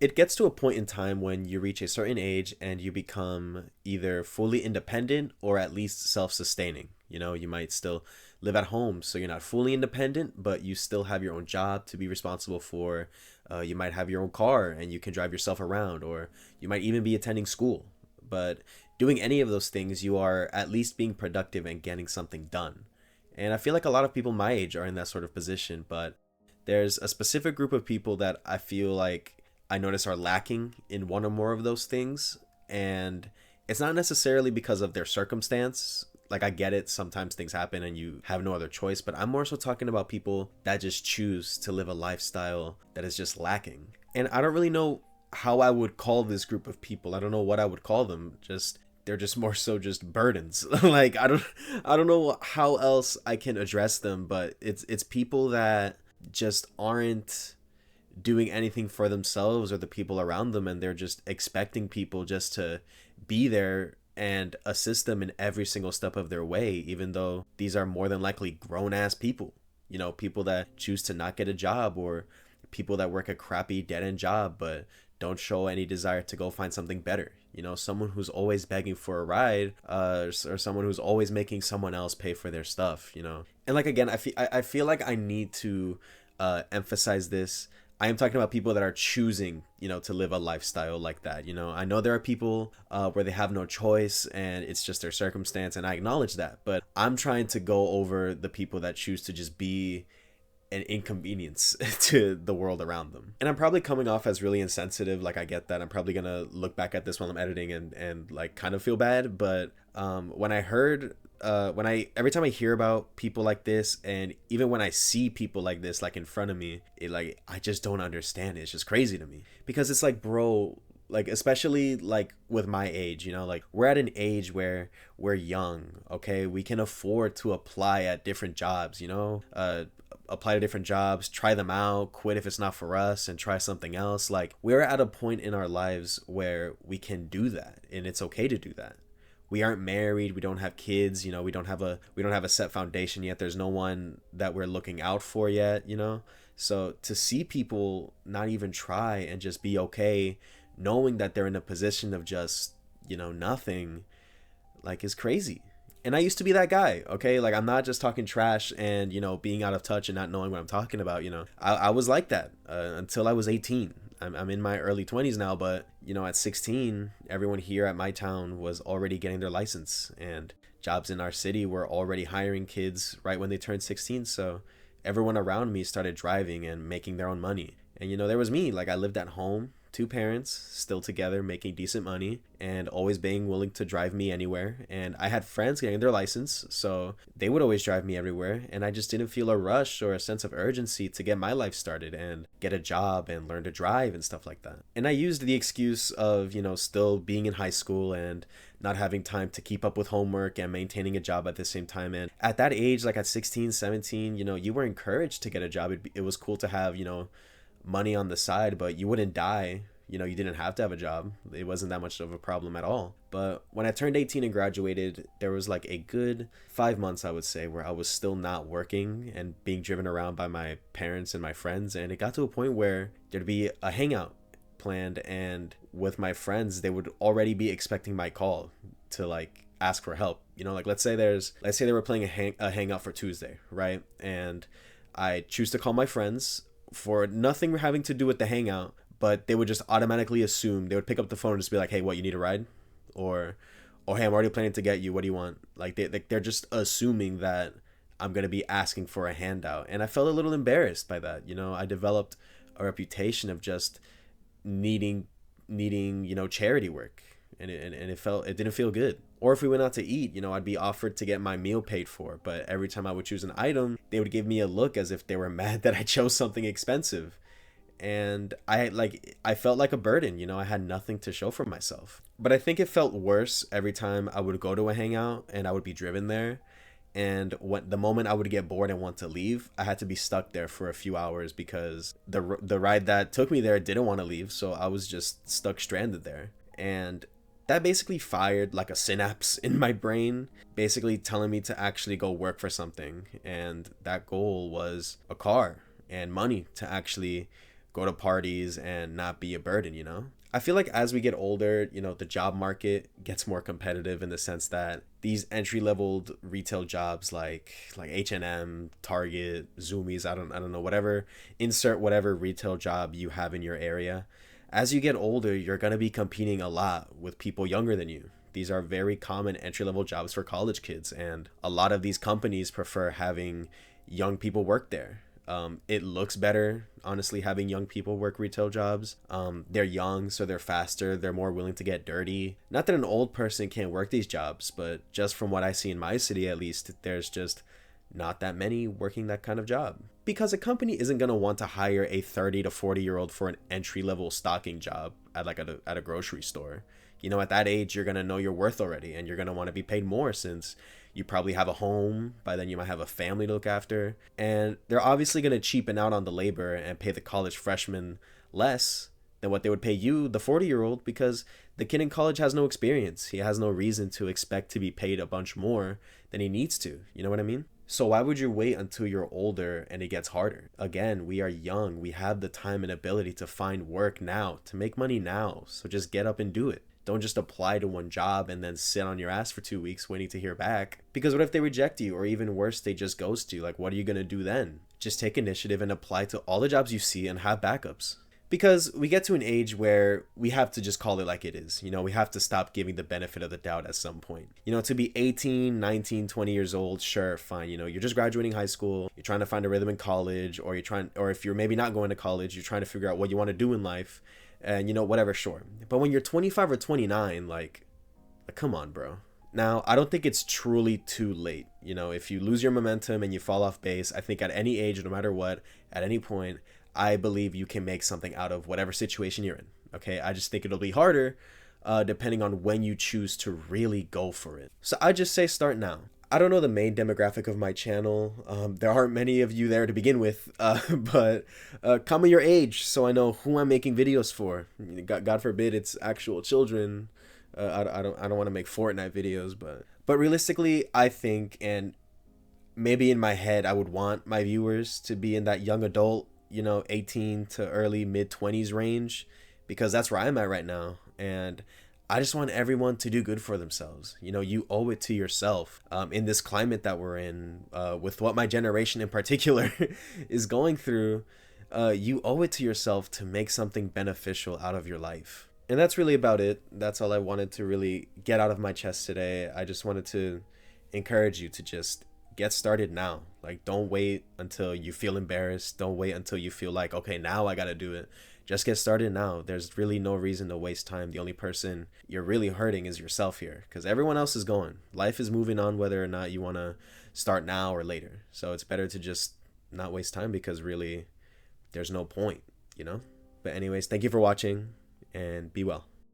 it gets to a point in time when you reach a certain age and you become either fully independent or at least self-sustaining. You know, you might still live at home, so you're not fully independent, but you still have your own job to be responsible for. You might have your own car and you can drive yourself around, or you might even be attending school. But doing any of those things, you are at least being productive and getting something done. And I feel like a lot of people my age are in that sort of position, but there's a specific group of people that I feel like I notice are lacking in one or more of those things. And it's not necessarily because of their circumstance. Like, I get it, sometimes things happen and you have no other choice, but I'm more so talking about people that just choose to live a lifestyle that is just lacking. And I don't really know how I would call this group of people. I don't know what I would call them. Just they're just more so just burdens. Like, I don't know how else I can address them, but it's people that just aren't doing anything for themselves or the people around them, and they're just expecting people just to be there and assist them in every single step of their way, even though these are more than likely grown ass people. You know, people that choose to not get a job, or people that work a crappy dead end job but don't show any desire to go find something better. You know, someone who's always begging for a ride, or someone who's always making someone else pay for their stuff. You know, and like again, I feel like I need to emphasize this. I am talking about people that are choosing, you know, to live a lifestyle like that. You know, I know there are people where they have no choice and it's just their circumstance, and I acknowledge that. But I'm trying to go over the people that choose to just be an inconvenience to the world around them. And I'm probably coming off as really insensitive. Like, I get that. I'm probably gonna look back at this while I'm editing and like kind of feel bad. But when I heard when I every time I hear about people like this, and even when I see people like this like in front of me, it like I just don't understand it. It's just crazy to me, because it's like, bro, like, especially like with my age, you know, like we're at an age where we're young, okay, we can afford to apply at different jobs, you know, apply to different jobs, try them out, quit if it's not for us, and try something else. Like, we're at a point in our lives where we can do that, and it's okay to do that. We aren't married, we don't have kids, you know, we don't have a set foundation yet. There's no one that we're looking out for yet, you know. So to see people not even try and just be okay knowing that they're in a position of just, you know, nothing, like, is crazy. And I used to be that guy, okay? Like, I'm not just talking trash and, you know, being out of touch and not knowing what I'm talking about, you know. I was like that until I was 18. I'm in my early 20s now, but, you know, at 16, everyone here at my town was already getting their license, and jobs in our city were already hiring kids right when they turned 16. So everyone around me started driving and making their own money. And, you know, there was me. Like, I lived at home, two parents, still together, making decent money, and always being willing to drive me anywhere. And I had friends getting their license, so they would always drive me everywhere. And I just didn't feel a rush or a sense of urgency to get my life started and get a job and learn to drive and stuff like that. And I used the excuse of, you know, still being in high school and not having time to keep up with homework and maintaining a job at the same time. And at that age, like at 16, 17, you know, you were encouraged to get a job. It was cool to have, you know, money on the side, but you wouldn't die. You know, you didn't have to have a job. It wasn't that much of a problem at all. But when I turned 18 and graduated, there was like a good 5 months, I would say, where I was still not working and being driven around by my parents and my friends. And it got to a point where there'd be a hangout planned, and with my friends, they would already be expecting my call to like ask for help. You know, like let's say they were playing a hangout for Tuesday, right? And I choose to call my friends for nothing having to do with the hangout, but they would just automatically assume, they would pick up the phone and just be like, hey, what, you need a ride? Or hey, I'm already planning to get you, what do you want? Like, they're just assuming that I'm going to be asking for a handout. And I felt a little embarrassed by that. You know, I developed a reputation of just needing, you know, charity work. And it didn't feel good. Or if we went out to eat, you know, I'd be offered to get my meal paid for, but every time I would choose an item, they would give me a look as if they were mad that I chose something expensive. And I felt like a burden, you know. I had nothing to show for myself. But I think it felt worse every time I would go to a hangout and I would be driven there, and when the moment I would get bored and want to leave, I had to be stuck there for a few hours because the ride that took me there didn't want to leave, so I was just stuck stranded there. And that basically fired like a synapse in my brain, basically telling me to actually go work for something. And that goal was a car and money to actually go to parties, and not be a burden, you know? I feel like as we get older, you know, the job market gets more competitive in the sense that these entry-level retail jobs like H&M, Target, Zoomies, I don't know, whatever, insert whatever retail job you have in your area. As you get older, you're going to be competing a lot with people younger than you. These are very common entry-level jobs for college kids, and a lot of these companies prefer having young people work there. It looks better, honestly, having young people work retail jobs. They're young, so they're faster. They're more willing to get dirty. Not that an old person can't work these jobs, but just from what I see in my city, at least, there's just not that many working that kind of job. Because a company isn't going to want to hire a 30 to 40-year-old for an entry-level stocking job at at a grocery store. You know, at that age, you're going to know your worth already, and you're going to want to be paid more since you probably have a home. By then you might have a family to look after, and they're obviously going to cheapen out on the labor and pay the college freshman less than what they would pay you, the 40-year-old, because the kid in college has no experience. He has no reason to expect to be paid a bunch more than he needs to. You know what I mean? So why would you wait until you're older and it gets harder? Again, we are young. We have the time and ability to find work now, to make money now. So just get up and do it. Don't just apply to one job and then sit on your ass for 2 weeks waiting to hear back. Because what if they reject you, or even worse, they just ghost you? Like, what are you going to do then? Just take initiative and apply to all the jobs you see and have backups. Because we get to an age where we have to just call it like it is. You know, we have to stop giving the benefit of the doubt at some point. You know, to be 18, 19, 20 years old, sure, fine. You know, you're just graduating high school, you're trying to find a rhythm in college, or or if you're maybe not going to college, you're trying to figure out what you want to do in life. And, you know, whatever, sure. But when you're 25 or 29, like come on, bro. Now, I don't think it's truly too late. You know, if you lose your momentum and you fall off base, I think at any age, no matter what, at any point, I believe you can make something out of whatever situation you're in. Okay, I just think it'll be harder depending on when you choose to really go for it. So I just say start now. I don't know the main demographic of my channel. There aren't many of you there to begin with, but comment your age so I know who I'm making videos for. God forbid it's actual children. I don't want to make Fortnite videos, but realistically, I think, and maybe in my head, I would want my viewers to be in that young adult, you know, 18 to early mid 20s range, because that's where I'm at right now. And I just want everyone to do good for themselves. You know, you owe it to yourself in this climate that we're in, with what my generation in particular is going through. You owe it to yourself to make something beneficial out of your life. And that's really about it. That's all I wanted to really get out of my chest today. I just wanted to encourage you to just get started now. Like, don't wait until you feel embarrassed. Don't wait until you feel like, okay, now I gotta do it. Just get started now. There's really no reason to waste time. The only person you're really hurting is yourself here, because everyone else is going. Life is moving on whether or not you want to start now or later. So it's better to just not waste time, because really there's no point, you know? But anyways, thank you for watching, and be well.